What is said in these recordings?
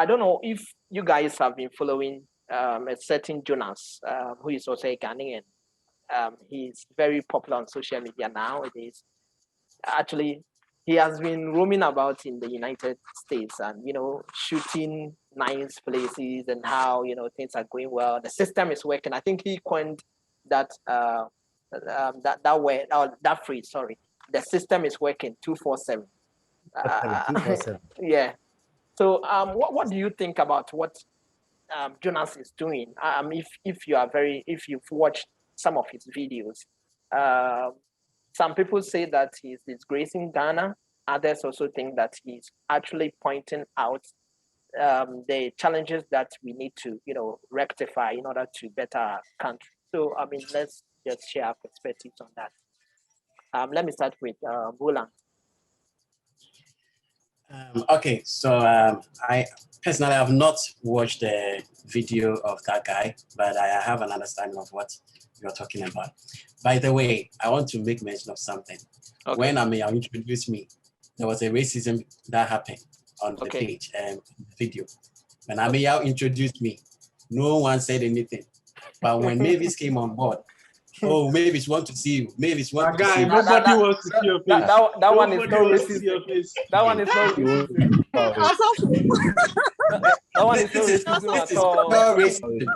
I don't know if you guys have been following a certain Jonas, who is also a Ghanaian. He's very popular on social media nowadays. Actually, he has been roaming about in the United States and, shooting nice places and how, things are going well. The system is working. I think he coined that that phrase. Sorry, the system is working 247. 247. Yeah. So, what do you think about what Jonas is doing? If you've watched some of his videos, some people say that he's disgracing Ghana. Others also think that he's actually pointing out the challenges that we need to, rectify in order to better our country. So, let's just share our perspectives on that. Let me start with Roland. Okay, so I personally have not watched the video of that guy, but I have an understanding of what you're talking about. By the way, I want to make mention of something. Okay. When Amaya introduced me, there was a racism that happened on the page and video. When Amaya introduced me, no one said anything. But when Mavis came on board, oh, Mavis want to see you. Mavis want to see you. Nobody wants to see your face. That one is no racism. That one is no racism. That one is no racism at all. No racism.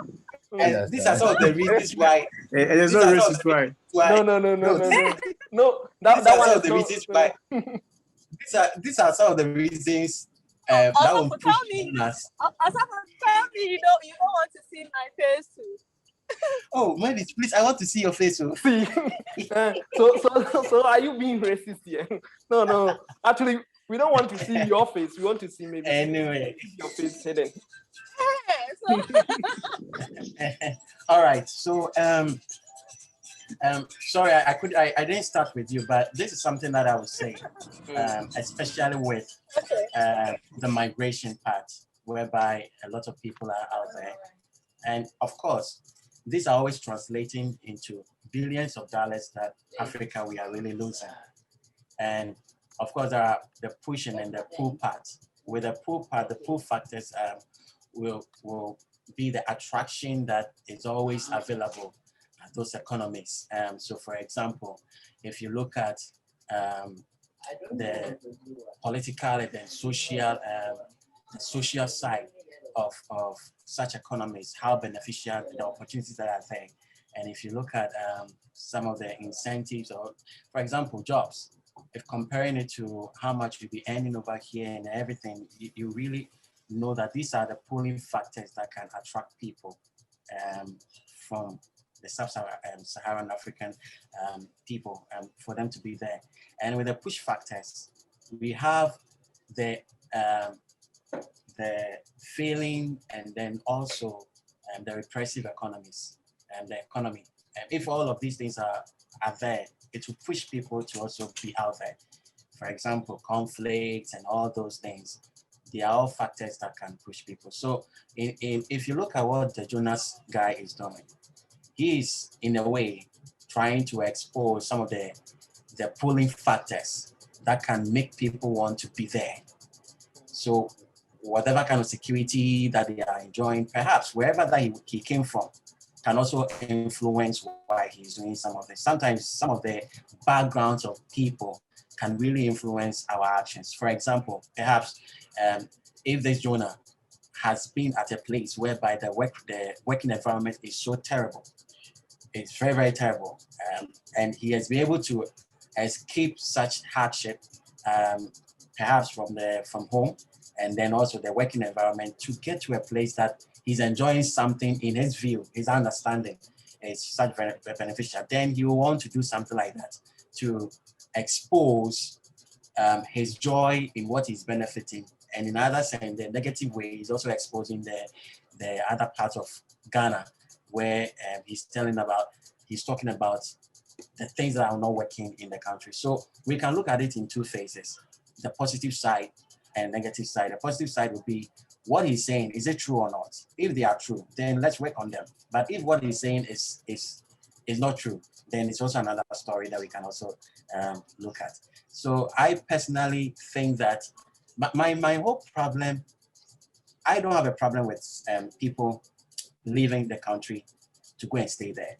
And these are some of the reasons why. There's no reasons why. No. That one is the reasons why. These are some of the reasons. That will push us. Tell me you don't want to see my face too. Oh, maybe please, I want to see your face. See, so are you being racist here? No. Actually, we don't want to see your face. We want to see maybe your face hidden. All right. So sorry, I didn't start with you, but this is something that I would say, especially with the migration part, whereby a lot of people are out there, and of course, these are always translating into billions of dollars that Africa we are really losing. And of course, there are the pushing and the pull parts. With the pull part, the pull factors will be the attraction that is always available at those economies. So for example, if you look at the political and the social side of such economies, how beneficial the opportunities that are there. And if you look at some of the incentives, or for example, jobs, if comparing it to how much you'll be earning over here and everything, you really know that these are the pulling factors that can attract people from the sub-Saharan African people for them to be there. And with the push factors, we have the failing and then also the repressive economies and the economy. And if all of these things are there, it will push people to also be out there. For example, conflicts and all those things, they are all factors that can push people. So if you look at what the Jonas guy is doing, he is in a way trying to expose some of the pulling factors that can make people want to be there. So whatever kind of security that they are enjoying, perhaps wherever that he came from, can also influence why he's doing some of this. Sometimes some of the backgrounds of people can really influence our actions. For example, perhaps if this Jonah has been at a place whereby the working environment is so terrible, it's very, very terrible, and he has been able to escape such hardship, perhaps from home, and then also the working environment, to get to a place that he's enjoying something in his view, his understanding is such very beneficial. Then he will want to do something like that to expose his joy in what he's benefiting. And in other sense, the negative way, he's also exposing the other parts of Ghana, where he's talking about the things that are not working in the country. So we can look at it in two phases, the positive side and negative side. The positive side would be what he's saying, is it true or not? If they are true, then let's work on them. But if what he's saying is not true, then it's also another story that we can also look at. So I personally think that my whole problem, I don't have a problem with people leaving the country to go and stay there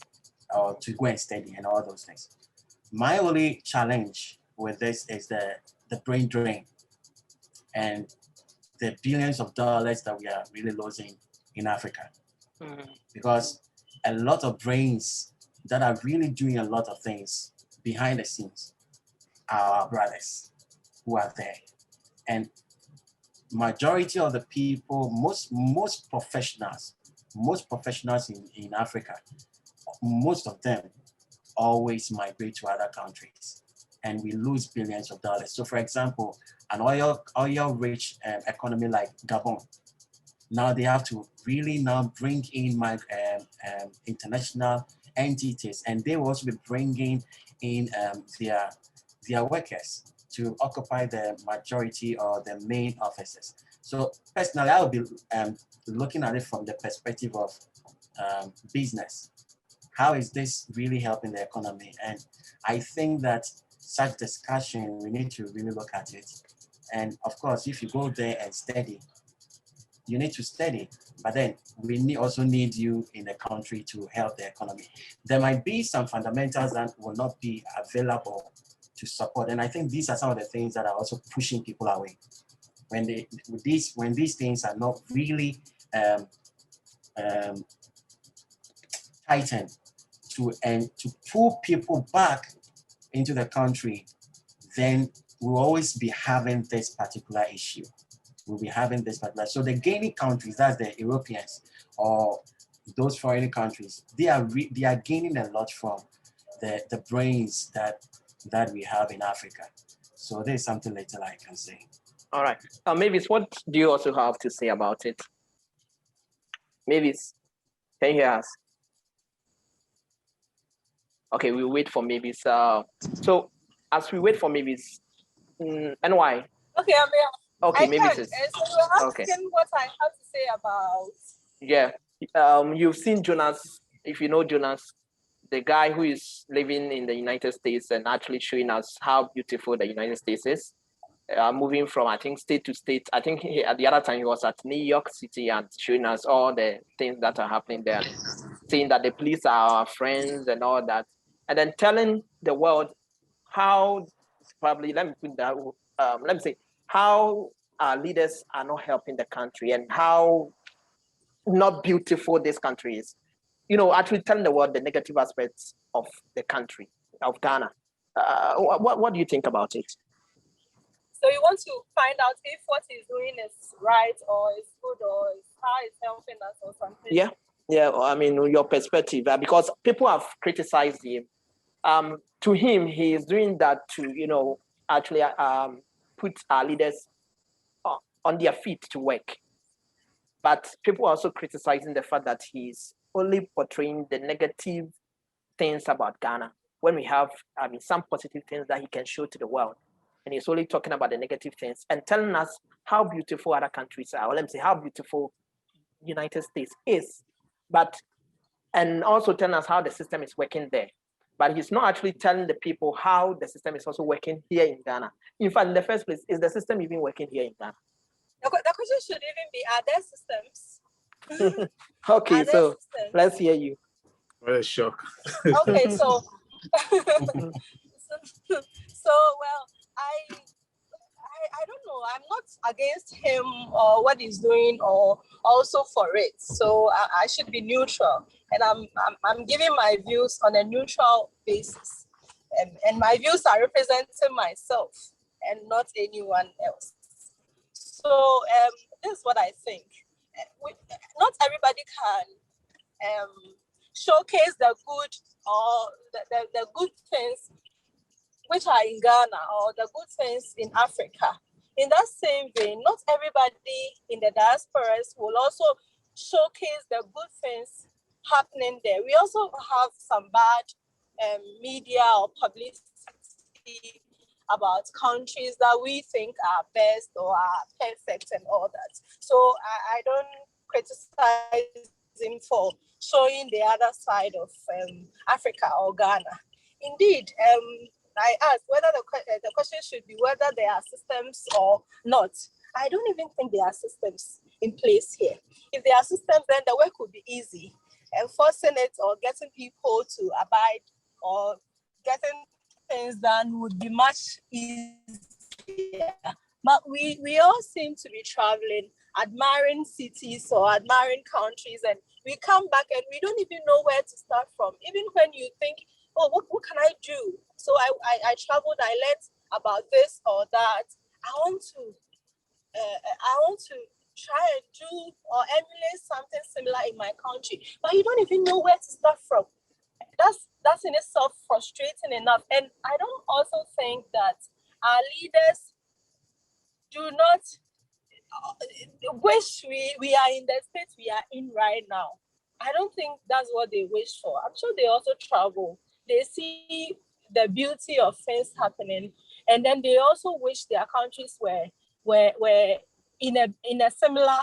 or to go and study and all those things. My only challenge with this is the brain drain and the billions of dollars that we are really losing in Africa. Because a lot of brains that are really doing a lot of things behind the scenes are our brothers who are there. And majority of the people, most professionals in Africa, most of them always migrate to other countries, and we lose billions of dollars. So for example, an oil-rich economy like Gabon, now they have to really now bring in international entities, and they will also be bringing in their workers to occupy the majority or the main offices. So personally, I will be looking at it from the perspective of business. How is this really helping the economy? And I think that such discussion, we need to really look at it. And of course, if you go there and study, you need to study, but then we also need you in the country to help the economy. There might be some fundamentals that will not be available to support. And I think these are some of the things that are also pushing people away. When these things are not really tightened to pull people back into the country, then we'll always be having this particular issue. We'll be having this particular. So the gaining countries, that's the Europeans or those foreign countries, they are gaining a lot from the brains that we have in Africa. So there's something little I can say. All right. Mavis, what do you also have to say about it? Mavis, can you hear us? Okay, we'll wait for Mavis. So as we wait for Mavis, NY. Okay, I'm here. Okay, I Mavis can. is So you're asking okay. what I have to say about. Yeah. You've seen Jonas, if you know Jonas, the guy who is living in the United States and actually showing us how beautiful the United States is. Moving from, I think, state to state. I think at the other time he was at New York City and showing us all the things that are happening there, saying that the police are our friends and all that, and then telling the world how probably, let me put that, let me say, how our leaders are not helping the country and how not beautiful this country is. Actually telling the world the negative aspects of the country, of Ghana. What do you think about it? So you want to find out if what he's doing is right or is good or is how it's helping us or something? Yeah. I mean, your perspective, because people have criticized him. To him, he is doing that to, actually put our leaders on their feet to work. But people are also criticizing the fact that he's only portraying the negative things about Ghana when we have, some positive things that he can show to the world. And he's only talking about the negative things and telling us how beautiful other countries are. Or let me say how beautiful United States is, and also telling us how the system is working there. But he's not actually telling the people how the system is also working here in Ghana. In fact, in the first place, is the system even working here in Ghana? The question should even be, are there systems? Okay, so systems? Let's hear you. What a shock. Okay, so well, I don't know. I'm not against him or what he's doing or also for it. So I should be neutral, and I'm giving my views on a neutral basis, and my views are representing myself and not anyone else. So this is what I think. Not everybody can showcase the good or the good things which are in Ghana or the good things in Africa. In that same vein, not everybody in the diasporas will also showcase the good things happening there. We also have some bad media or publicity about countries that we think are best or are perfect and all that. So I don't criticize him for showing the other side of Africa or Ghana. Indeed, I asked whether the question should be whether there are systems or not. I don't even think there are systems. in place here. If there are systems, then the work would be easy. Enforcing it or getting people to abide or getting things done would be much easier. But we all seem to be traveling, admiring cities or admiring countries, and we come back and we don't even know where to start from. Even when you think, oh, what can I do? So I traveled, I learned about this or that. I want to try and do or emulate something similar in my country, but you don't even know where to start from. That's in itself frustrating enough. And I don't also think that our leaders do not wish we are in the state we are in right now. I don't think that's what they wish for. I'm sure they also travel. They see the beauty of things happening, and then they also wish their countries were in a similar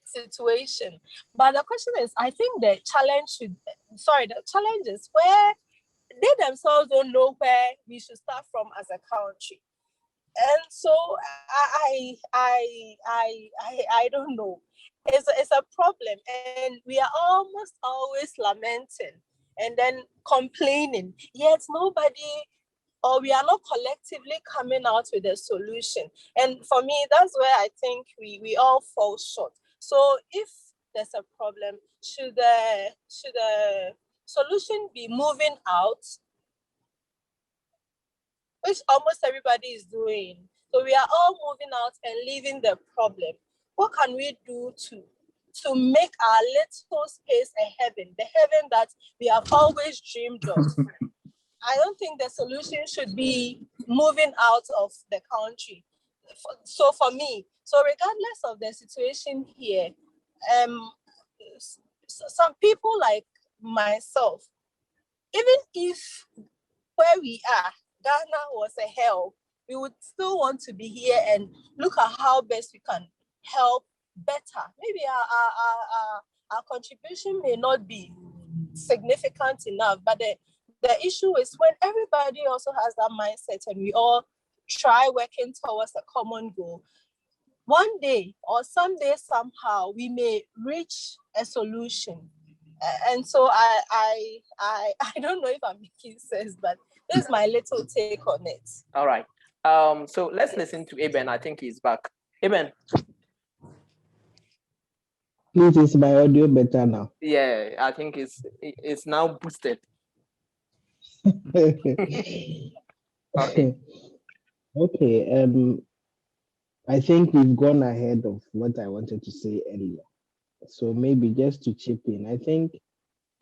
situation. But the question is, I think the challenge is where they themselves don't know where we should start from as a country. And so I don't know. It's a problem, and we are almost always lamenting and then complaining. Yet nobody, or we are not collectively coming out with a solution. And for me, that's where I think we all fall short. So if there's a problem, should the solution be moving out, which almost everybody is doing? So we are all moving out and leaving the problem. What can we do to make our little space a heaven, the heaven that we have always dreamed of? I don't think the solution should be moving out of the country. So for me, regardless of the situation here, some people like myself, even if where we are, Ghana was a hell, we would still want to be here and look at how best we can help better. Maybe our contribution may not be significant enough, but the issue is when everybody also has that mindset and we all try working towards a common goal, one day or someday somehow we may reach a solution. And so I don't know if I'm making sense, but this is my little take on it. All right. So let's listen to Eben. I think he's back. Eben. Please, is my audio better now? Yeah, I think it's now boosted. Okay. Okay. Okay. I think we've gone ahead of what I wanted to say earlier. So maybe just to chip in, I think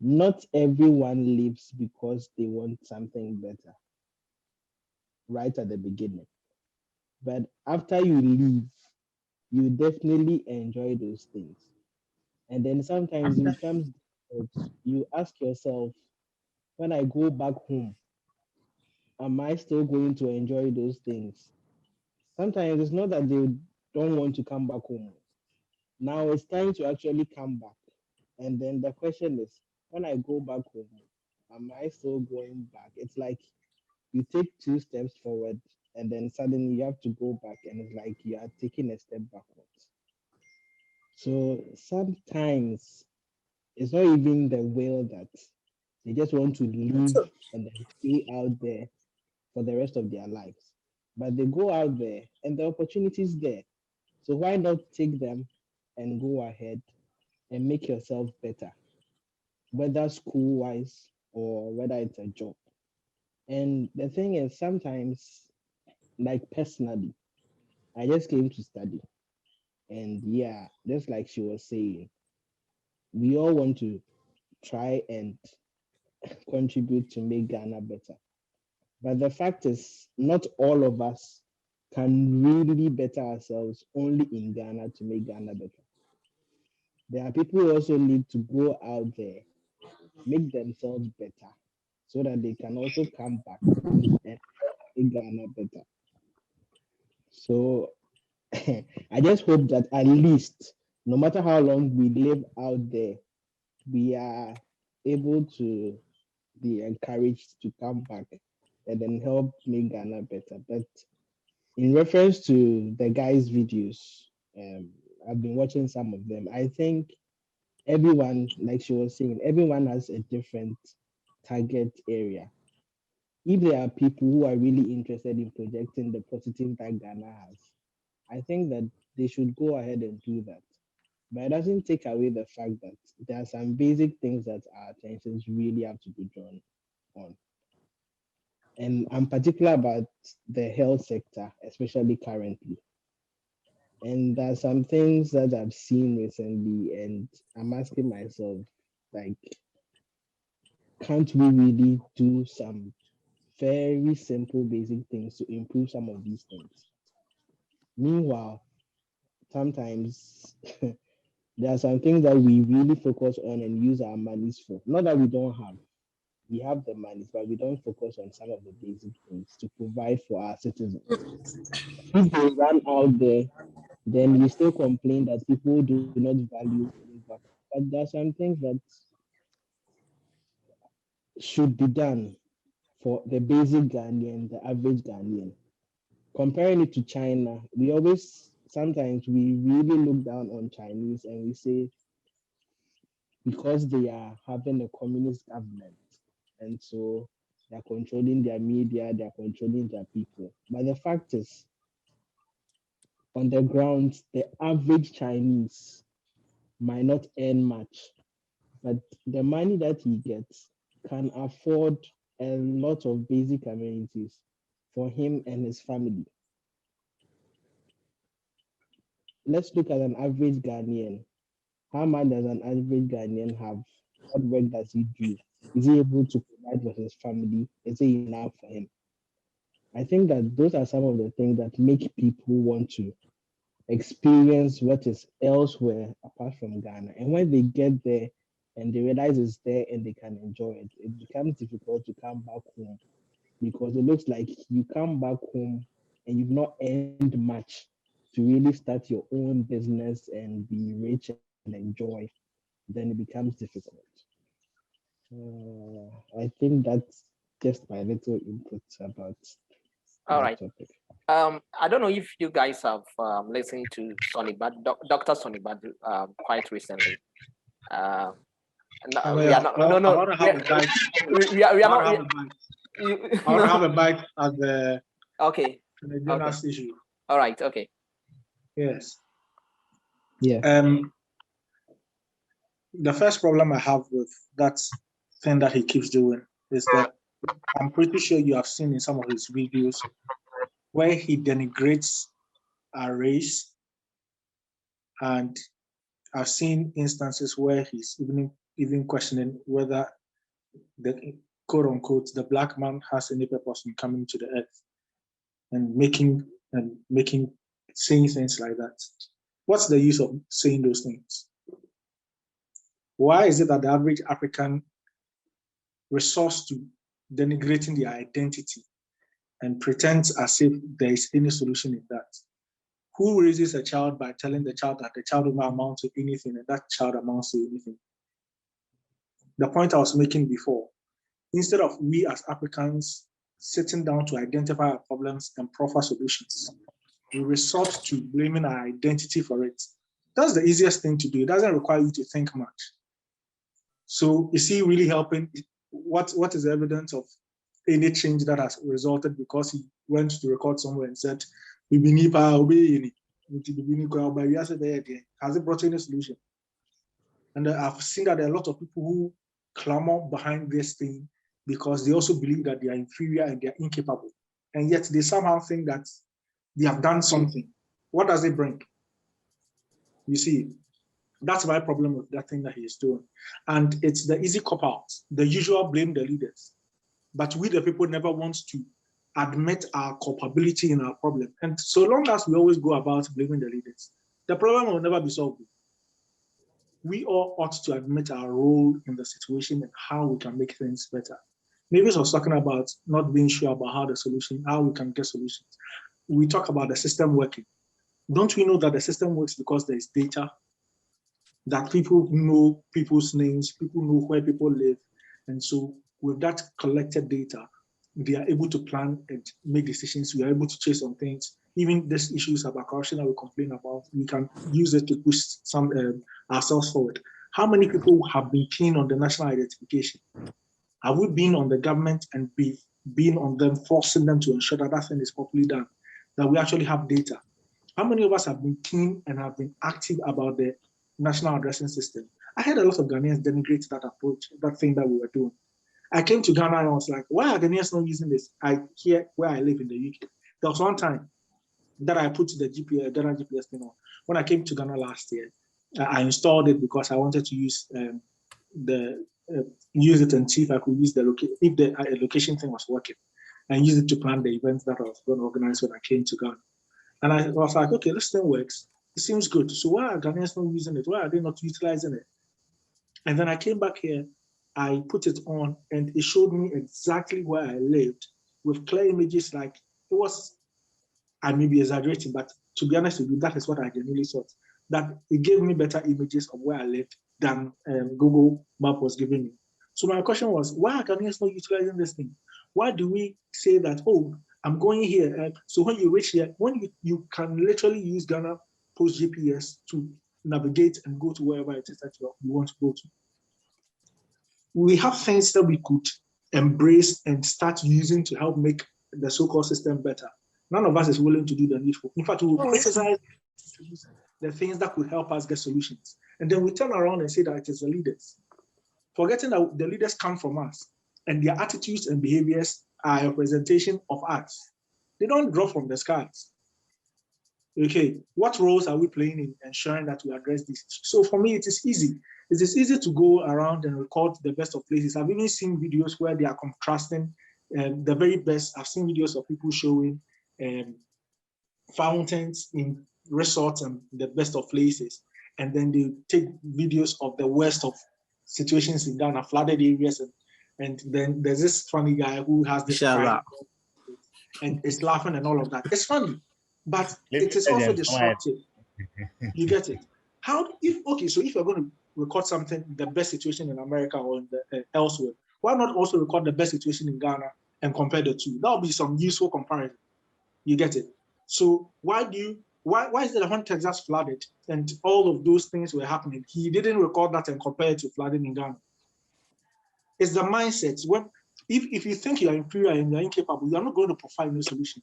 not everyone lives because they want something better right at the beginning. But after you leave, you definitely enjoy those things. And then sometimes it becomes difficult. You ask yourself, when I go back home, am I still going to enjoy those things? Sometimes it's not that they don't want to come back home. Now it's time to actually come back. And then the question is, when I go back home, am I still going back? It's like you take 2 steps forward and then suddenly you have to go back, and it's like you are taking a step backwards. So sometimes it's not even the will that they just want to leave and then stay out there for the rest of their lives. But they go out there and the opportunity is there. So why not take them and go ahead and make yourself better, whether school-wise or whether it's a job. And the thing is, sometimes, like personally, I just came to study. And yeah, just like she was saying, we all want to try and contribute to make Ghana better. But the fact is, not all of us can really better ourselves only in Ghana to make Ghana better. There are people who also need to go out there, make themselves better, so that they can also come back and make Ghana better. So I just hope that at least, no matter how long we live out there, we are able to be encouraged to come back and then help make Ghana better. But in reference to the guy's videos, I've been watching some of them. I think everyone, like she was saying, everyone has a different target area. If there are people who are really interested in projecting the positive that Ghana has, I think that they should go ahead and do that. But it doesn't take away the fact that there are some basic things that our attentions really have to be drawn on. And I'm particular about the health sector, especially currently. And there are some things that I've seen recently, and I'm asking myself, like, can't we really do some very simple, basic things to improve some of these things? Meanwhile, sometimes there are some things that we really focus on and use our monies for. Not that we don't have, we have the monies, but we don't focus on some of the basic things to provide for our citizens. If they run out there, then we still complain that people do not value labor. But there are some things that should be done for the basic Ghanaian, the average Ghanaian. Comparing it to China, sometimes we really look down on Chinese and we say because they are having a communist government and so they're controlling their media, they're controlling their people. But the fact is, on the ground, the average Chinese might not earn much, but the money that he gets can afford a lot of basic amenities for him and his family. Let's look at an average Ghanaian. How much does an average Ghanaian have? What work does he do? Is he able to provide for his family? Is it enough for him? I think that those are some of the things that make people want to experience what is elsewhere apart from Ghana. And when they get there and they realize it's there and they can enjoy it, it becomes difficult to come back home because it looks like you come back home and you've not earned much to really start your own business and be rich and enjoy. Then it becomes difficult. I think that's just my little input about All that right. topic. I don't know if you guys have listened to Dr. Sonibad quite recently. No, we are not. I No, want to have a bite. we are I not. want to have a bite at the Okay. Twene Jonas issue. All right. Okay. Yes. Yeah. The first problem I have with that thing that he keeps doing is that I'm pretty sure you have seen in some of his videos where he denigrates our race, and I've seen instances where he's even questioning whether the quote unquote the black man has any purpose in coming to the earth and making saying things like that. What's the use of saying those things? Why is it that the average African resorts to denigrating their identity and pretends as if there is any solution in that? Who raises a child by telling the child that the child will not amount to anything and that child amounts to anything? The point I was making before, instead of we as Africans sitting down to identify our problems and proffer solutions, we resort to blaming our identity for it. That's the easiest thing to do. It doesn't require you to think much. So is he really helping? What is the evidence of any change that has resulted because he went to record somewhere and said, has it brought any solution? And I've seen that there are a lot of people who clamor behind this thing because they also believe that they are inferior and they are incapable. And yet they somehow think that they have done something. What does it bring? You see, that's my problem with that thing that he is doing. And it's the easy cop-out, the usual blame the leaders. But we, the people, never want to admit our culpability in our problem. And so long as we always go about blaming the leaders, the problem will never be solved. We all ought to admit our role in the situation and how we can make things better. Mavis was talking about not being sure about how we can get solutions. We talk about the system working. Don't we know that the system works because there is data? That people know people's names, people know where people live. And so with that collected data, they are able to plan and make decisions. We are able to chase on things. Even these issues about corruption that we complain about, we can use it to push some ourselves forward. How many people have been keen on the national identification? Have we been on the government and been on them, forcing them to ensure that that thing is properly done, that we actually have data? How many of us have been keen and have been active about the national addressing system? I heard a lot of Ghanaians denigrate that approach, that thing that we were doing. I came to Ghana and I was like, why are Ghanaians not using this? I hear where I live in the UK. There was one time that I put the Ghana GPS thing on. When I came to Ghana last year, I installed it because I wanted to use use it and see if I could use if the location thing was working, and use it to plan the events that I was going to organize when I came to Ghana. And I was like, okay, this thing works. It seems good. So why are Ghanaians not using it? Why are they not utilizing it? And then I came back here, I put it on, and it showed me exactly where I lived with clear images. Like, it was, I may be exaggerating, but to be honest with you, that is what I genuinely thought. That it gave me better images of where I lived than Google Map was giving me. So my question was, why are Ghanaians not utilizing this thing? Why do we say that, oh, I'm going here? So when you reach here, when you can literally use Ghana Post GPS to navigate and go to wherever it is that you want to go to. We have things that we could embrace and start using to help make the so-called system better. None of us is willing to do the needful. In fact, we will criticize the things that could help us get solutions. And then we turn around and say that it is the leaders. Forgetting that the leaders come from us and their attitudes and behaviors are a representation of us. They don't drop from the skies. Okay, what roles are we playing in ensuring that we address this? So for me, it is easy. It is easy to go around and record the best of places. I've even seen videos where they are contrasting the very best. I've seen videos of people showing fountains in resorts and the best of places. And then they take videos of the worst of situations in Ghana, flooded areas. And then there's this funny guy who has this and is laughing and all of that. It's funny, but it is also destructive. You get it? So if you're going to record something, the best situation in America or in elsewhere, why not also record the best situation in Ghana and compare the two? That'll be some useful comparison. You get it? So why is it that when Texas flooded and all of those things were happening, he didn't record that and compare it to flooding in Ghana? It's the mindset. If you think you are inferior and you're incapable, you're not going to provide no solution.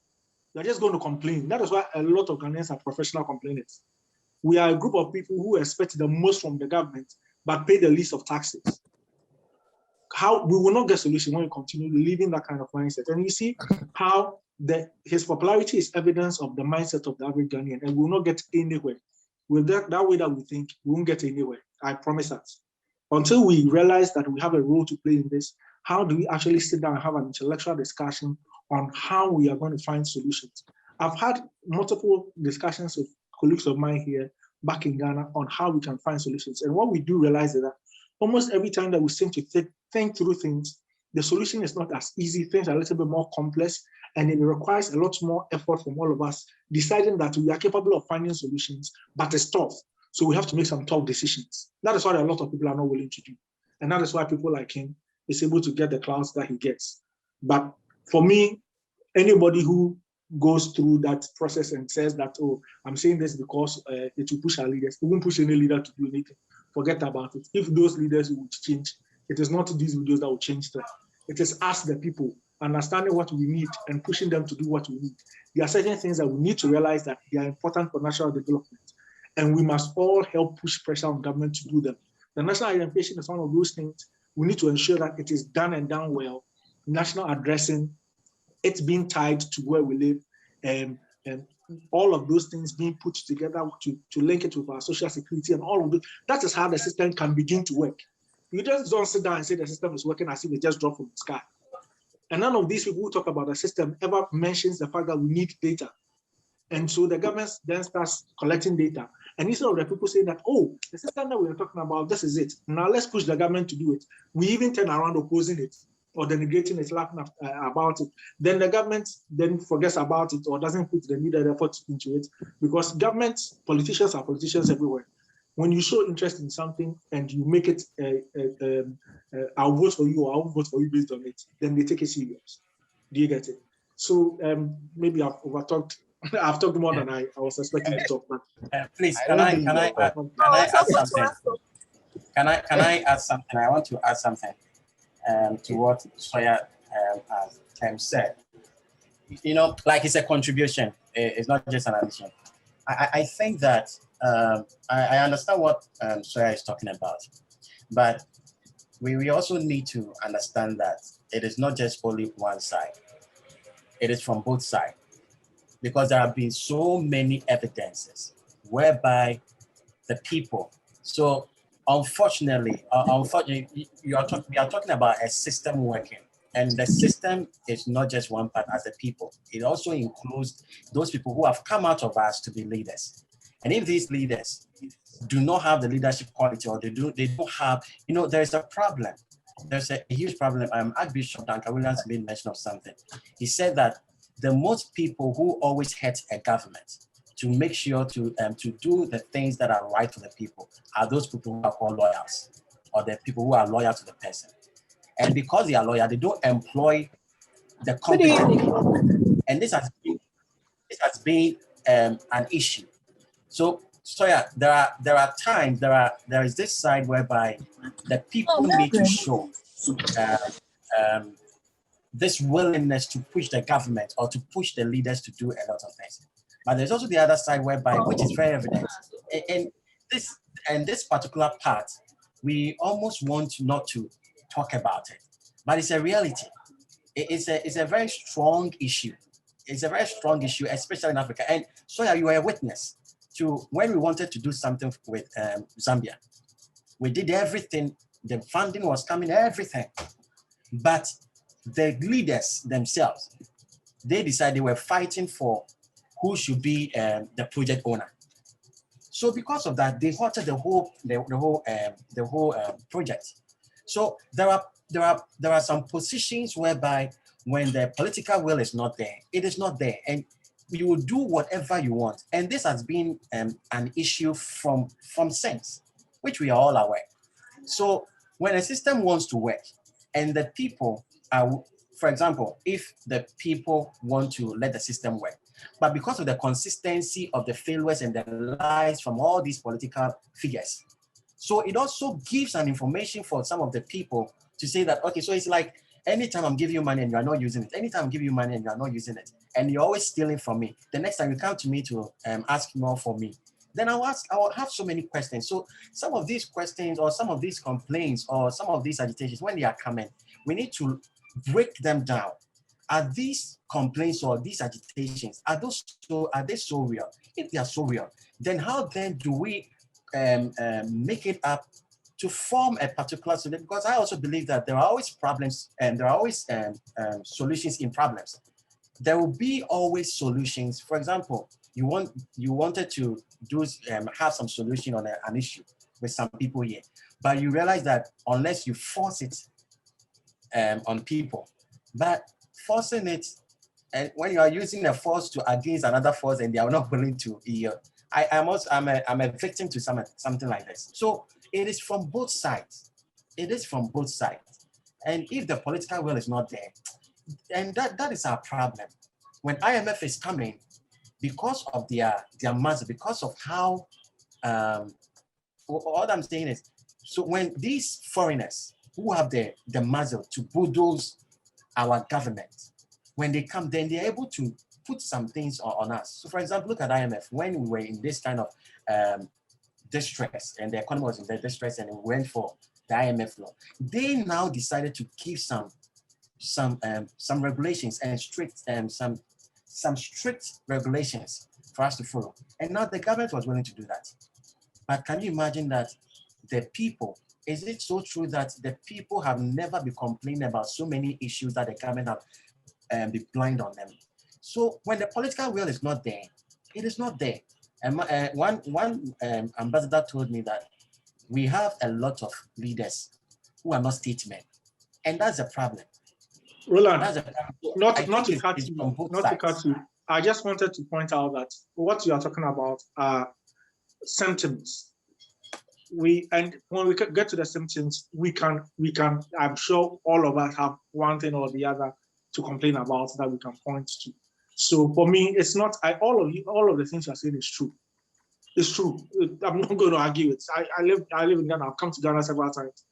You're just going to complain. That is why a lot of Ghanaians are professional complainants. We are a group of people who expect the most from the government, but pay the least of taxes. We will not get solution when we continue living that kind of mindset. And you see how his popularity is evidence of the mindset of the average Ghanaian, and we will not get anywhere. With that way that we think, we won't get anywhere. I promise that. Until we realize that we have a role to play in this, how do we actually sit down and have an intellectual discussion on how we are going to find solutions? I've had multiple discussions with colleagues of mine here back in Ghana on how we can find solutions. And what we do realize is that almost every time that we seem to think through things, the solution is not as easy. Things are a little bit more complex, and it requires a lot more effort from all of us deciding that we are capable of finding solutions, but it's tough. So we have to make some tough decisions. That is what a lot of people are not willing to do. And that is why people like him is able to get the clouds that he gets. But for me, anybody who goes through that process and says that, oh, I'm saying this because it will push our leaders, it won't push any leader to do anything. Forget about it. If those leaders would change, it is not these videos that will change them. It is us, the people, understanding what we need and pushing them to do what we need. There are certain things that we need to realize that they are important for national development. And we must all help push pressure on government to do them. The national identification is one of those things. We need to ensure that it is done and done well. National addressing, it's being tied to where we live, and all of those things being put together to link it with our social security and all of it. That is how the system can begin to work. You just don't sit down and say the system is working as if it just dropped from the sky. And none of these people who talk about the system ever mentions the fact that we need data. And so the government then starts collecting data. And instead of the people saying that, oh, the system that we are talking about, this is it. Now let's push the government to do it. We even turn around opposing it or denigrating it, laughing about it. Then the government then forgets about it or doesn't put the needed effort into it, because politicians are politicians everywhere. When you show interest in something and you make it, I'll vote for you or I'll vote for you based on it, then they take it serious. Do you get it? So maybe I've overtalked. I've talked more than I was expecting to talk. But Please, I can don't I think can you I are add, talking. can No, I it's add okay to something? ask them. Can I add something? I want to add something to what Soya said. You know, like it's a contribution. It's not just an addition. I think that I understand what Soya is talking about, but we also need to understand that it is not just only one side. It is from both sides, because there have been so many evidences whereby the people. So unfortunately, we are talking about a system working. And the system is not just one part as a people. It also includes those people who have come out of us to be leaders. And if these leaders do not have the leadership quality, or they don't have, you know, there's a problem. There's a huge problem. Archbishop Duncan Williams made mention of something. He said that the most people who always hate a government to make sure to do the things that are right for the people are those people who are called lawyers, or the people who are loyal to the person. And because they are loyal, they don't employ the competent people. And this has been an issue. So yeah, there are times, there is this side whereby the people need to show this willingness to push the government or to push the leaders to do a lot of things. But there's also the other side whereby, which is very evident. And this particular part, we almost want not to talk about it, but it's a reality. It's a very strong issue. It's a very strong issue, especially in Africa. And so yeah, you were a witness to when we wanted to do something with Zambia. We did everything. The funding was coming, everything. But the leaders themselves, they decided they were fighting for who should be the project owner. So because of that, they halted the whole project. So there are some positions whereby when the political will is not there, it is not there, and you will do whatever you want. And this has been an issue from since, which we are all aware. So when a system wants to work, and the people are, for example, if the people want to let the system work, but because of the consistency of the failures and the lies from all these political figures, so it also gives an information for some of the people to say that, okay, so it's like, anytime I'm giving you money and you are not using it, anytime I'm giving you money and you are not using it, and you're always stealing from me, the next time you come to me to ask more for me, then I will have so many questions. So some of these questions, or some of these complaints, or some of these agitations, when they are coming, we need to break them down. Are these complaints or these agitations, are they so real? If they are so real, then how then do we make it up to form a particular solution? Because I also believe that there are always problems, and there are always solutions in problems. There will be always solutions. For example, you wanted to do have some solution on an issue with some people here, but you realize that unless you force it on people, but forcing it, and when you are using a force to against another force and they are not willing to yield, I'm a victim to something like this. So it is from both sides. It is from both sides. And if the political will is not there, and that is our problem. When IMF is coming, because of their mass, because of how, what I'm saying is, so when these foreigners who have the muzzle to bulldoze our government, when they come, then they're able to put some things on us. So for example, look at IMF. When we were in this kind of distress, and the economy was in the distress, and we went for the IMF law, they now decided to give some regulations and some strict regulations for us to follow. And now the government was willing to do that. But can you imagine that the people, is it so true that the people have never been complaining about so many issues that the government have been blind on them? So when the political will is not there, it is not there. And one ambassador told me that we have a lot of leaders who are not statesmen, and that's a problem. Roland, That's a problem. not to cut you. I just wanted to point out that what you are talking about are symptoms. And when we get to the symptoms, we can. I'm sure all of us have one thing or the other to complain about that we can point to. So for me, it's not, all of the things you're saying is true. It's true. I'm not going to argue it. I live in Ghana. I've come to Ghana several times.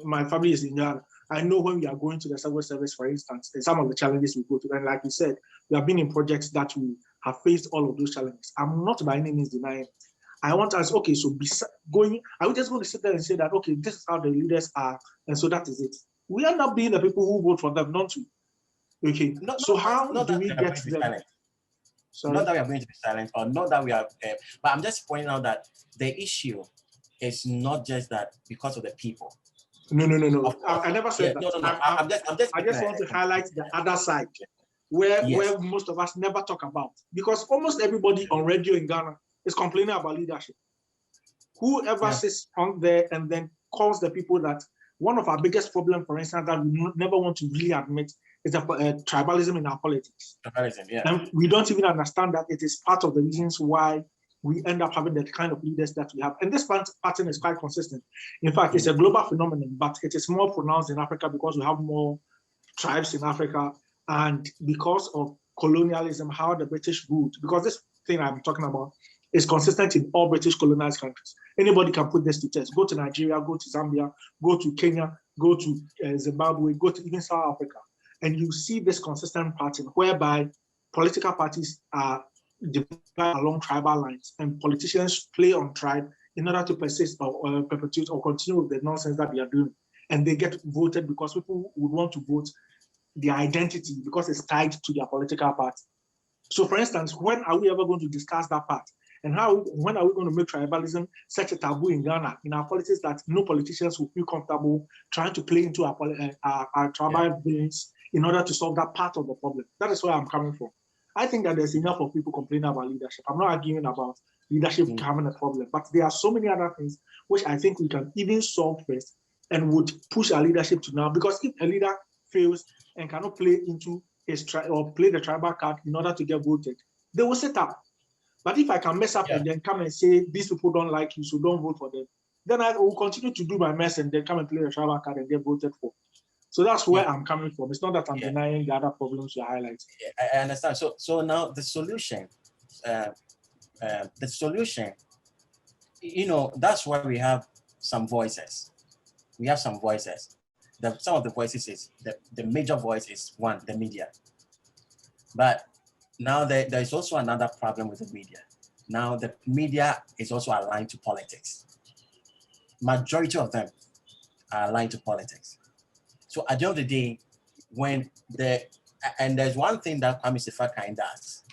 My family is in Ghana. I know when we are going to the civil service, for instance, and some of the challenges we go to. And like you said, we have been in projects that we have faced all of those challenges. I'm not by any means denying it. I want to ask, okay, so are we just going to sit there and say that, okay, this is how the leaders are, and so that is it? We end up being the people who vote for them, don't we? Okay, so how do we get them? Not that we are going to be silent, or not that we are, but I'm just pointing out that the issue is not just that because of the people. No. I never said that. No. I just want to highlight the other side, where most of us never talk about, because almost everybody on radio in Ghana is complaining about leadership. Whoever sits on there and then calls the people that one of our biggest problems, for instance, that we never want to really admit is the tribalism in our politics. Tribalism, yeah. And we don't even understand that it is part of the reasons why we end up having the kind of leaders that we have. And this pattern is quite consistent. In fact, it's a global phenomenon, but it is more pronounced in Africa because we have more tribes in Africa, and because of colonialism, how the British ruled. Because this thing I'm talking about is consistent in all British colonized countries. Anybody can put this to test. Go to Nigeria, go to Zambia, go to Kenya, go to Zimbabwe, go to even South Africa. And you see this consistent pattern whereby political parties are divided along tribal lines, and politicians play on tribe in order to persist or perpetuate or continue with the nonsense that they are doing. And they get voted because people would want to vote their identity because it's tied to their political party. So for instance, when are we ever going to discuss that part? And when are we going to make tribalism such a taboo in Ghana, in our politics, that no politicians will feel comfortable trying to play into our tribal veins in order to solve that part of the problem? That is where I'm coming from. I think that there's enough of people complaining about leadership. I'm not arguing about leadership having a problem, but there are so many other things which I think we can even solve first and would push our leadership to now. Because if a leader fails and cannot play into his or play the tribal card in order to get voted, they will sit up. But if I can mess up and then come and say these people don't like you, so don't vote for them, then I will continue to do my mess and then come and play the tribal card and get voted for. So that's where I'm coming from. It's not that I'm denying the other problems you're highlighting. Yeah, I understand. So now the solution, that's why we have some voices. We have some voices. Some of the voices is, the major voice is one, the media. But now there is also another problem with the media. Now the media is also aligned to politics. Majority of them are aligned to politics. So at the end of the day, and there's one thing that Kwame Sefa does,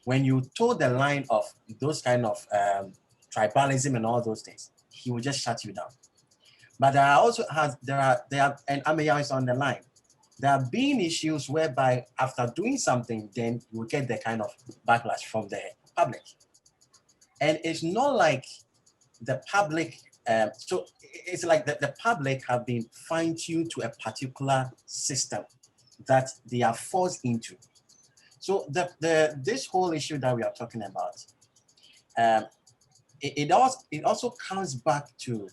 when you toe the line of those kind of tribalism and all those things, he will just shut you down. But there are also and Ameya is on the line. There have been issues whereby after doing something, then you will get the kind of backlash from the public. And it's not like the public, so it's like the public have been fine-tuned to a particular system that they are forced into. So this whole issue that we are talking about, it also comes back to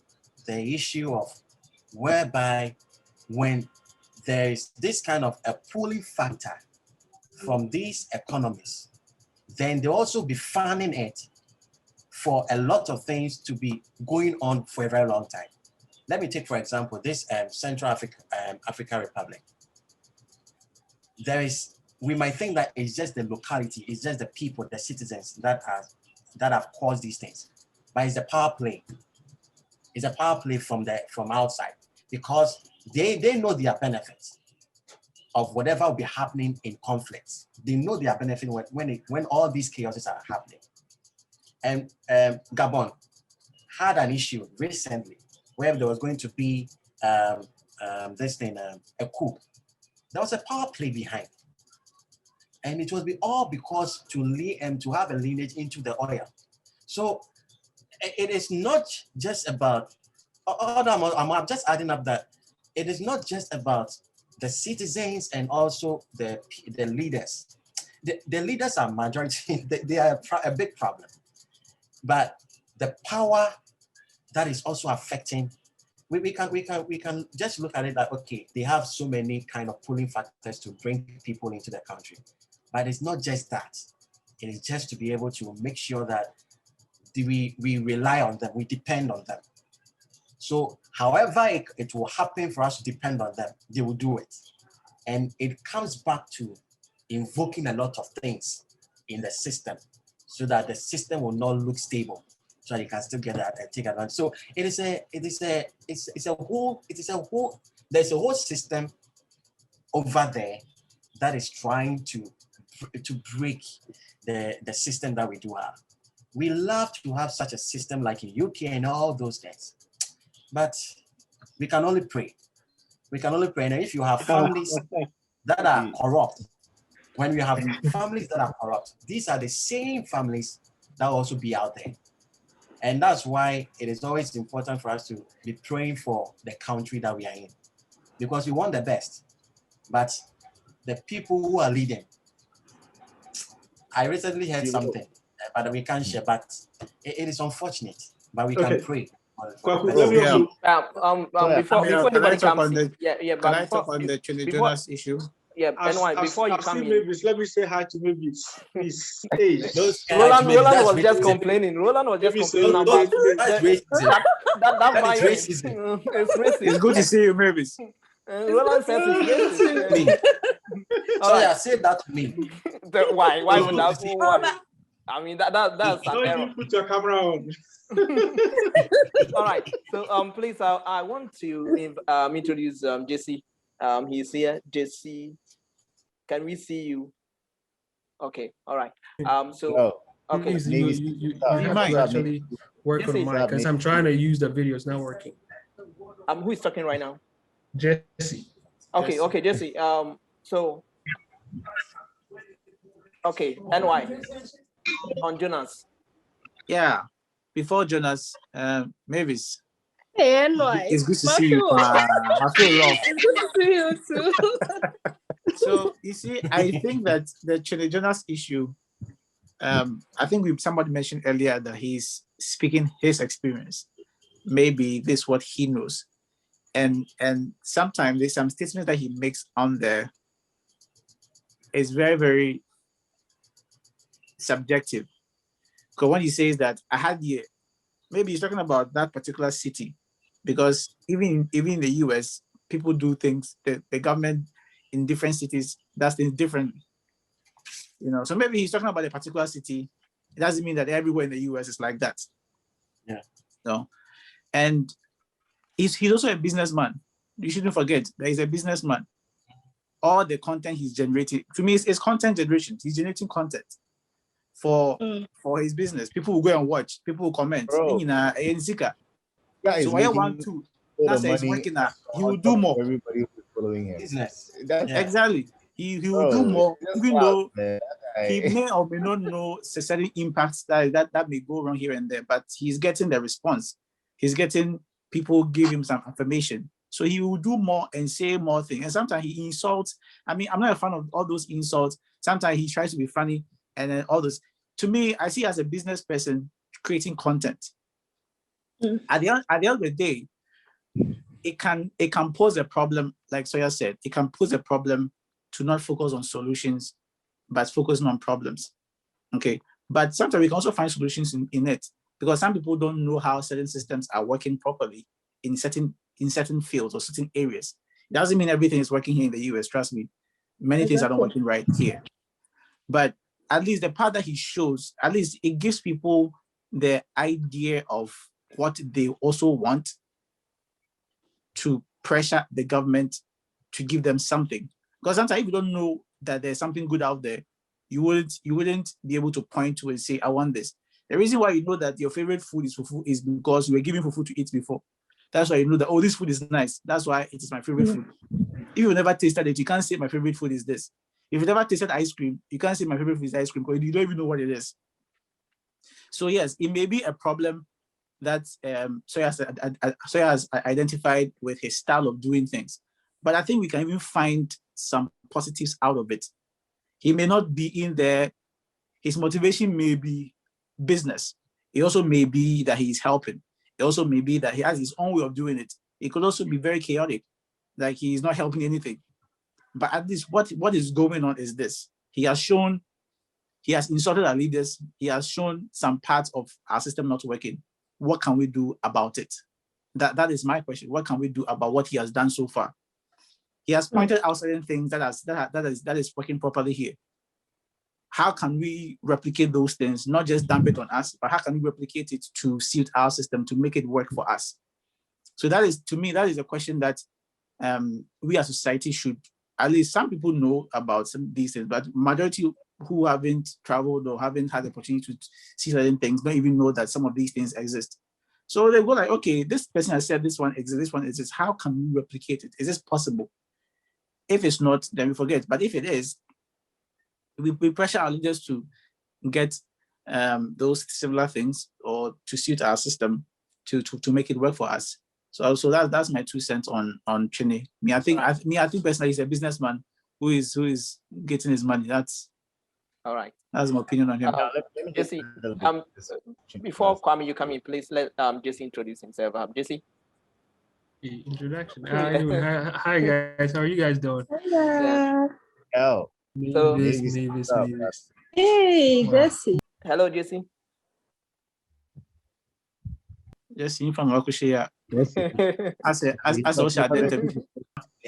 the issue of whereby when there is this kind of a pulling factor from these economies, then they'll also be fanning it for a lot of things to be going on for a very long time. Let me take, for example, this Central African Republic. We might think that it's just the locality, it's just the people, the citizens that have caused these things, but it's a power play. It's a power play from outside, because they know their benefits of whatever will be happening in conflicts. They know their benefit when all these chaoses are happening. And Gabon had an issue recently where there was going to be a coup. There was a power play behind. And it was all because to have a lineage into the oil. So it is not just about, I'm just adding up that it is not just about the citizens and also the leaders. The leaders are majority, they are a big problem. But the power that is also affecting we can just look at it like, okay, they have so many kind of pulling factors to bring people into the country, but it's not just that. It is just to be able to make sure that we rely on them, we depend on them. So however it will happen for us to depend on them, they will do it. And it comes back to invoking a lot of things in the system so that the system will not look stable, so that you can still get that and take advantage. So there's a whole system over there that is trying to break the system that we do have. We love to have such a system like in UK and all those things, but we can only pray. We can only pray. And if you have families that are corrupt, when we have families that are corrupt, these are the same families that will also be out there. And that's why it is always important for us to be praying for the country that we are in, because we want the best. But the people who are leading, I recently heard something, but we can't share, but it is unfortunate, but we can pray. Before anybody comes in, can I talk on the Twene Jonas issue? Yeah, NY, before you come in. Mavis, let me say hi to Mavis. Please. Hey. Roland was just complaining. Roland was just complaining about that racism. It's racist. It's good to see you, Mavis. Roland says it's racist. Sorry, I said that to me. Why would that be? I mean, that's an error. Put your camera on. All right. So please, I want to introduce Jesse. He's here. Jesse, can we see you? Okay. All right. Okay. You might actually work on mine because I'm trying to use the video. It's not working. Who is talking right now? Jesse. Okay, Jesse. Okay, NY on Jonas. Yeah. Before Jonas, Mavis. Hey, NY. It's good to see you. I feel love. It's good to see you too. So you see, I think that the Twene Jonas issue, I think somebody mentioned earlier that he's speaking his experience. Maybe this is what he knows. And sometimes there's some statements that he makes on there is very, very subjective. Because when he says that maybe he's talking about that particular city, because even in the US, people do things, the government in different cities does things differently. So maybe he's talking about a particular city. It doesn't mean that everywhere in the US is like that. Yeah. No. And he's also a businessman. You shouldn't forget that he's a businessman. All the content he's generating, to me, it's content generation. He's generating content for his business. People will go and watch. People will comment. So I want to. That's he's working at. He will do more. Everybody who's following him. Business. Exactly. He will do more, even though he may or may not know certain impacts that may go wrong here and there. But he's getting the response. He's getting people give him some information. So he will do more and say more things. And sometimes he insults. I mean, I'm not a fan of all those insults. Sometimes he tries to be funny and then all this. To me, I see as a business person creating content. At the end of the day, it can pose a problem, like Soya said, it can pose a problem to not focus on solutions, but focusing on problems. Okay. But sometimes we can also find solutions in it, because some people don't know how certain systems are working properly in certain fields or certain areas. It doesn't mean everything is working here in the US, trust me. Many things are not working right here. But at least the part that he shows, at least it gives people the idea of what they also want to pressure the government to give them something. Because sometimes if you don't know that there's something good out there, you wouldn't be able to point to and say, I want this. The reason why you know that your favorite food is fufu is because you were given fufu to eat before. That's why you know that, oh, this food is nice. That's why it is my favorite food. If you never tasted it, you can't say my favorite food is this. If you never tasted ice cream, you can't say my favorite food is ice cream because you don't even know what it is. So yes, it may be a problem that Soya has identified with his style of doing things. But I think we can even find some positives out of it. He may not be in there. His motivation may be business. It also may be that he's helping. It also may be that he has his own way of doing it. It could also be very chaotic, like he's not helping anything. But at least what is going on is this. He has insulted our leaders. He has shown some parts of our system not working. What can we do about it? That is my question. What can we do about what he has done so far? He has pointed out certain things that is working properly here. How can we replicate those things, not just dump it on us, but how can we replicate it to suit our system, to make it work for us? So that is, to me, that is a question that we as a society should, at least some people know about some of these things, but majority who haven't traveled or haven't had the opportunity to see certain things don't even know that some of these things exist. So they go like, okay, this person has said this one exists, how can we replicate it? Is this possible? If it's not, then we forget. But if it is, we pressure our leaders to get those similar things or to suit our system to make it work for us. So that's my 2 cents on Twene. I think personally he's a businessman who is getting his money. That's all right. That's my opinion on him. Jesse, before Kwame, you come in, please let Jesse introduce himself. Jesse. Introduction. Hi guys, how are you guys doing? Yeah. Oh, Mavis. Hey, Jesse. Hello, Jesse. Jesse from Wakushia. As also identity.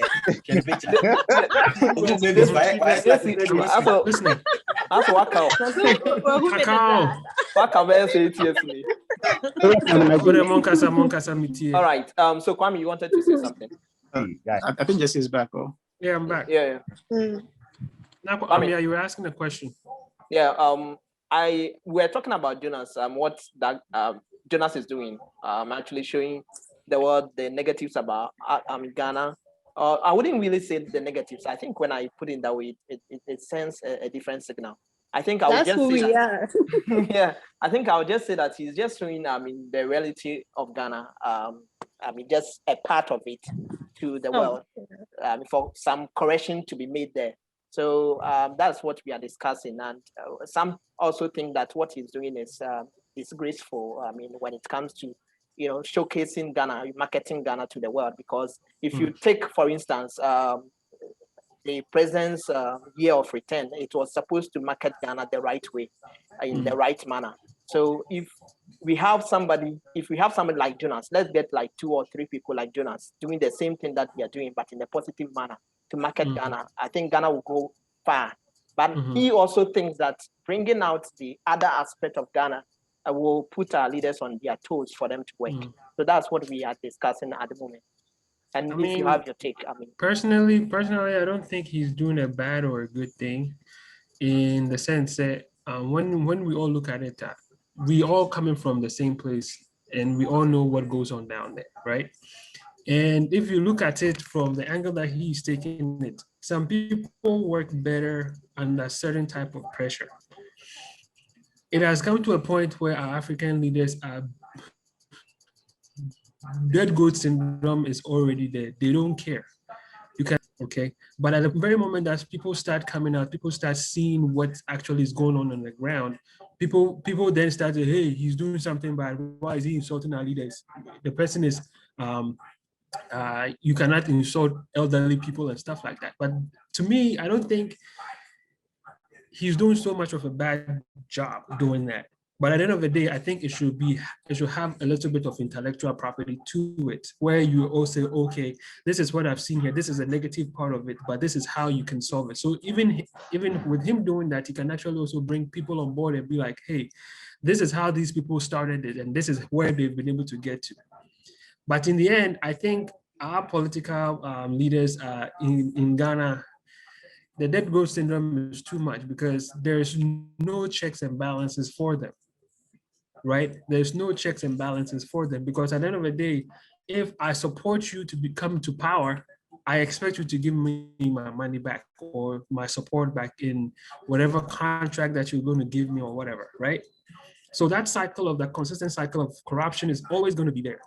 All right. So Kwame, you wanted to say something? I think Jesse is back. Oh, yeah, I'm back. Yeah. Now, Kwame, you were asking a question. Yeah. We're talking about Jonas. What that Jonas is doing. Actually showing the world the negatives about Ghana. I wouldn't really say the negatives. I think when I put it that way, it sends a different signal. I think I would just say that. Yeah, I think I would just say that he's just showing, the reality of Ghana. Just a part of it to the world, for some correction to be made there. So that's what we are discussing. And some also think that what he's doing is graceful. When it comes to showcasing Ghana, marketing Ghana to the world. Because if you take, for instance, the president's year of return, it was supposed to market Ghana the right way, in the right manner. So if we have somebody like Jonas, let's get like 2 or 3 people like Jonas doing the same thing that we are doing, but in a positive manner to market Ghana. I think Ghana will go far. But he also thinks that bringing out the other aspect of Ghana will put our leaders on their toes for them to work. So that's what we are discussing at the moment. And if you have your take, personally, I don't think he's doing a bad or a good thing, in the sense that when we all look at it, we all coming from the same place, and we all know what goes on down there, right? And if you look at it from the angle that he's taking it, some people work better under certain type of pressure. It has come to a point where our African leaders are dead goat syndrome is already there. They don't care. You can, okay. But at the very moment that people start coming out, people start seeing what actually is going on the ground, people then start to, hey, he's doing something bad. Why is he insulting our leaders? The person is, you cannot insult elderly people and stuff like that. But to me, I don't think he's doing so much of a bad job doing that. But at the end of the day, I think it should have a little bit of intellectual property to it, where you also say, okay, this is what I've seen here. This is a negative part of it, but this is how you can solve it. So even with him doing that, he can actually also bring people on board and be like, hey, this is how these people started it, and this is where they've been able to get to. But in the end, I think our political leaders in Ghana, the dead goat syndrome is too much, because there's no checks and balances for them, right? There's no checks and balances for them, because at the end of the day, if I support you to come to power, I expect you to give me my money back or my support back in whatever contract that you're going to give me or whatever, right? So that consistent cycle of corruption is always going to be there.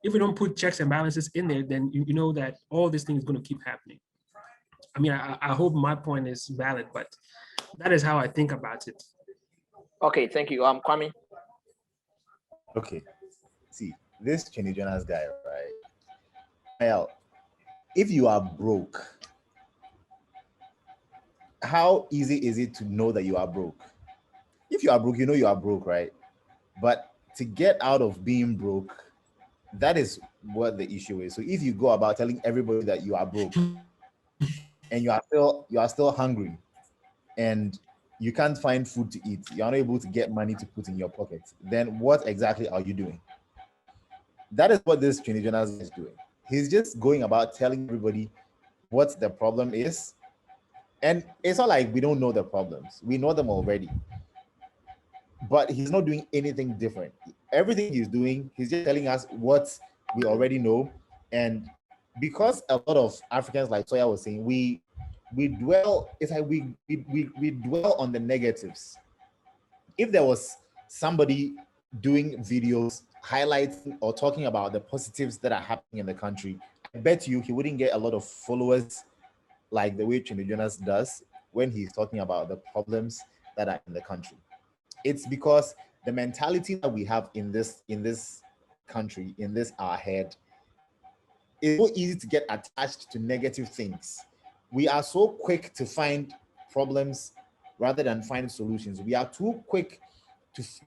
If we don't put checks and balances in there, then you know that all this thing is going to keep happening. I mean, I hope my point is valid, but that is how I think about it. Okay, thank you. Kwame. Okay. See, this Twene Jonas guy, right? Well, if you are broke, how easy is it to know that you are broke? If you are broke, you know you are broke, right? But to get out of being broke, that is what the issue is. So if you go about telling everybody that you are broke and you are still hungry and you can't find food to eat, you're not able to get money to put in your pocket, then what exactly are you doing? That is what this Twene Jonas is doing. He's just going about telling everybody what the problem is. And it's not like we don't know the problems. We know them already. But he's not doing anything different. Everything he's doing, he's just telling us what we already know. And because a lot of Africans, like Toya was saying, we dwell, it's like we dwell on the negatives. If there was somebody doing videos highlighting or talking about the positives that are happening in the country, I bet you he wouldn't get a lot of followers like the way Twene Jonas does when he's talking about the problems that are in the country. It's because the mentality that we have in this country, in this our head, it's so easy to get attached to negative things. We are so quick to find problems rather than find solutions. We are too quick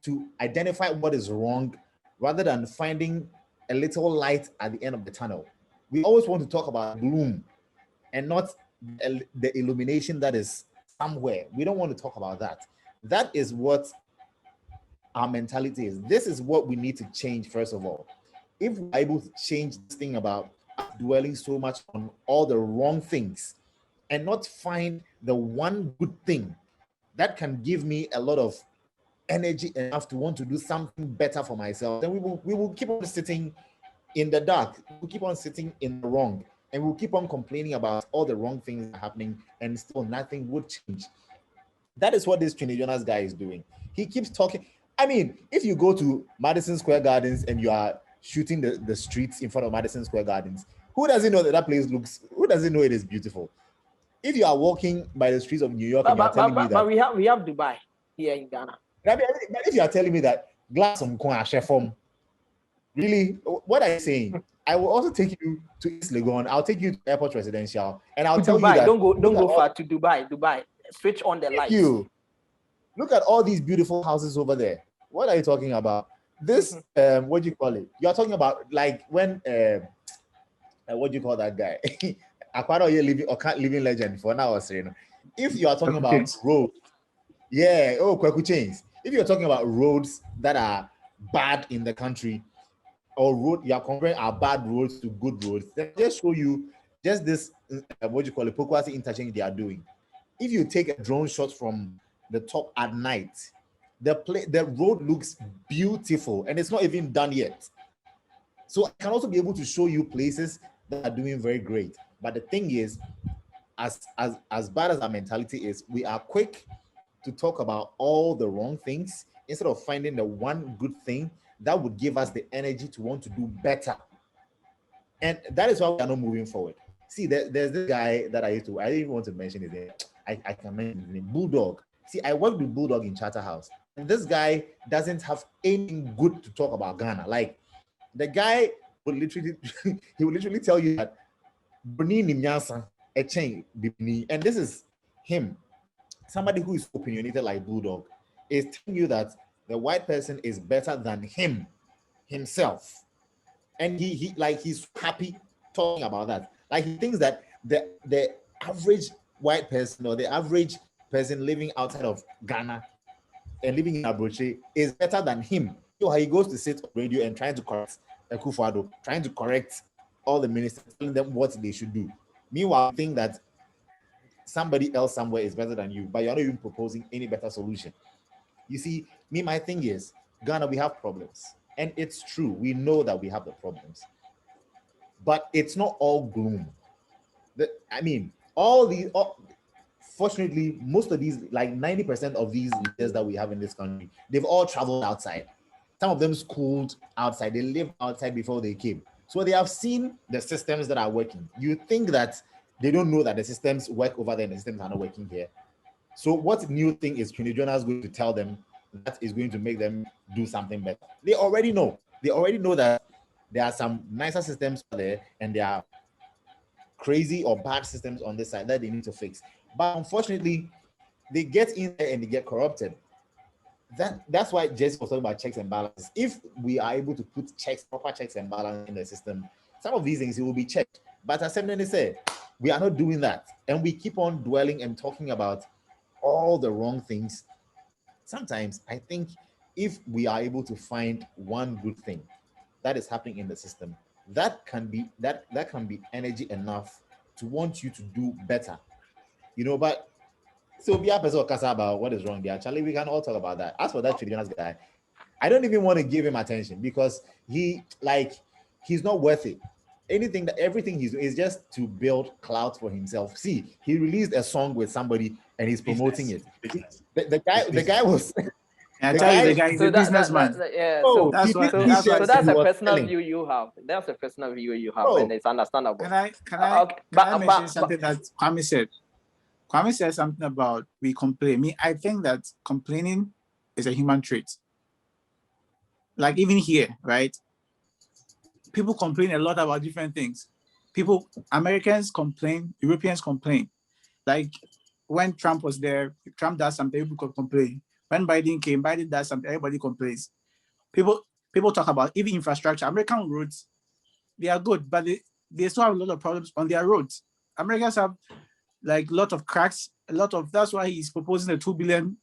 to identify what is wrong rather than finding a little light at the end of the tunnel. We always want to talk about gloom and not the illumination that is somewhere. We don't want to talk about that. That is what our mentality is. This is what we need to change, first of all. If we're able to change this thing about dwelling so much on all the wrong things and not find the one good thing that can give me a lot of energy enough to want to do something better for myself, then we will keep on sitting in the dark. We'll keep on sitting in the wrong, and we'll keep on complaining about all the wrong things happening, and still nothing would change. That is what this Twene Jonas guy is doing. He keeps talking. I mean, if you go to Madison Square Gardens and you are shooting the streets in front of Madison Square Gardens, who doesn't know that place looks, who doesn't know it is beautiful? If you are walking by the streets of New York and you're telling me that... But we have Dubai here in Ghana. But if you are telling me that glass on Chefom, really, what are you saying? I will also take you to East Legon. I'll take you to Airport Residential, and I'll tell Dubai, you that don't go far to Dubai. Dubai, switch on the lights. Look at all these beautiful houses over there. What are you talking about? This what do you call it? You're talking about like when what do you call that guy? Aquano living legend for now. If you are talking about roads, Kweku chains. If you're talking about roads that are bad in the country, or you are comparing our bad roads to good roads, then just show you just this what do you call it, Pokwasi interchange they are doing. If you take a drone shot from the top at night, the road looks beautiful and it's not even done yet. So I can also be able to show you places that are doing very great. But the thing is, as bad as our mentality is, we are quick to talk about all the wrong things instead of finding the one good thing that would give us the energy to want to do better. And that is why we are not moving forward. See, there's this guy that I didn't even want to mention his name. I can mention his name, Bulldog. See, I worked with Bulldog in Charterhouse, and this guy doesn't have anything good to talk about Ghana. Like, the guy would literally tell you that and this is him, somebody who is opinionated like Bulldog, is telling you that the white person is better than himself. And he's happy talking about that. Like, he thinks that the average white person or the average person living outside of Ghana and living in Abroche is better than him. So he goes to sit on radio and trying to correct Akufo-Addo, trying to correct all the ministers, telling them what they should do. Meanwhile, I think that somebody else somewhere is better than you, but you're not even proposing any better solution. You see, my thing is, Ghana, we have problems. And it's true, we know that we have the problems. But it's not all gloom. Fortunately, most of these, like 90% of these leaders that we have in this country, they've all traveled outside. Some of them schooled outside. They lived outside before they came. So they have seen the systems that are working. You think that they don't know that the systems work over there and the systems are not working here. So what new thing is Twene Jonas going to tell them that is going to make them do something better? They already know. They already know that there are some nicer systems there, and there are crazy or bad systems on this side that they need to fix. But unfortunately, they get in there and they get corrupted. That's why Jesse was talking about checks and balances. If we are able to put proper checks and balances in the system, some of these things will be checked. But as Semnene said, we are not doing that, and we keep on dwelling and talking about all the wrong things. Sometimes I think if we are able to find one good thing that is happening in the system, that can be energy enough to want you to do better, but so be a person about what is wrong there. Actually, we can all talk about that. As for that Twene Jonas guy, I don't even want to give him attention because he's not worth it. Everything he's doing is just to build clout for himself. See, he released a song with somebody and he's promoting it. The guy was I tell you, the guy is a businessman. So that's a personal view you have. That's a personal view you have, and it's understandable. Can I mention something that Kwame said? Kwame said something about we complain. I think that complaining is a human trait. Like even here, right? People complain a lot about different things. Americans complain, Europeans complain. Like when Trump was there, Trump does something, people could complain. When Biden came, Biden does something, everybody complains. People talk about even infrastructure. American roads, they are good, but they still have a lot of problems on their roads. Americans have like a lot of cracks, that's why he's proposing a $2 billion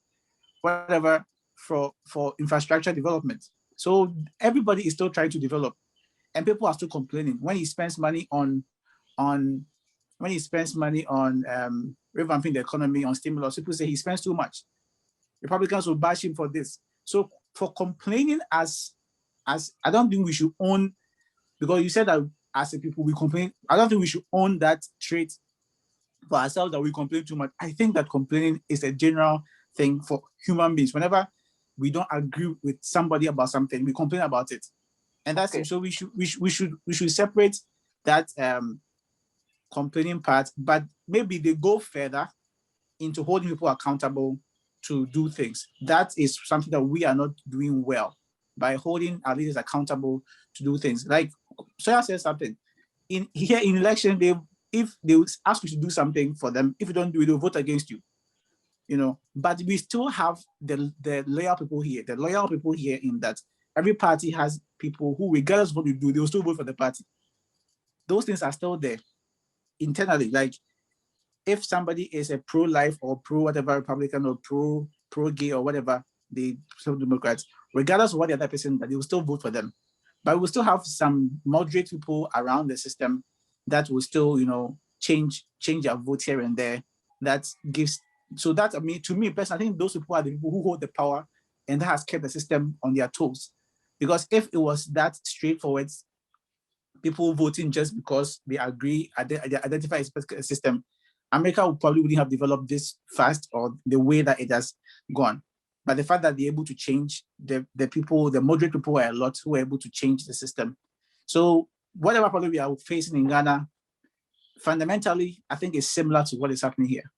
whatever for infrastructure development. So everybody is still trying to develop, and people are still complaining when he spends money on revamping the economy, on stimulus. People say he spends too much. Republicans will bash him for this. So for complaining as I don't think we should own, because you said that as a people we complain, I don't think we should own that trait for ourselves, that we complain too much. I think that complaining is a general thing for human beings. Whenever we don't agree with somebody about something, we complain about it, and that's okay. So we should separate that complaining part, but maybe they go further into holding people accountable to do things. That is something that we are not doing well, by holding our leaders accountable to do things. Like Soya said something in election, if they ask you to do something for them, if you don't do it, they'll vote against you. But we still have the loyal people here. The loyal people here in that every party has people who, regardless of what you do, they will still vote for the party. Those things are still there internally. Like if somebody is a pro-life or pro-whatever Republican or pro-gay or whatever, the Democrats, regardless of what the other person, that they will still vote for them. But we'll still have some moderate people around the system that will still, change their vote here and there. That gives, so that, to me personally, I think those people are the people who hold the power, and that has kept the system on their toes. Because if it was that straightforward, people voting just because they agree, identify a system, America probably wouldn't have developed this fast or the way that it has gone. But the fact that they're able to change the people, the moderate people are a lot who are able to change the system. So whatever problem we are facing in Ghana, fundamentally, I think is similar to what is happening here.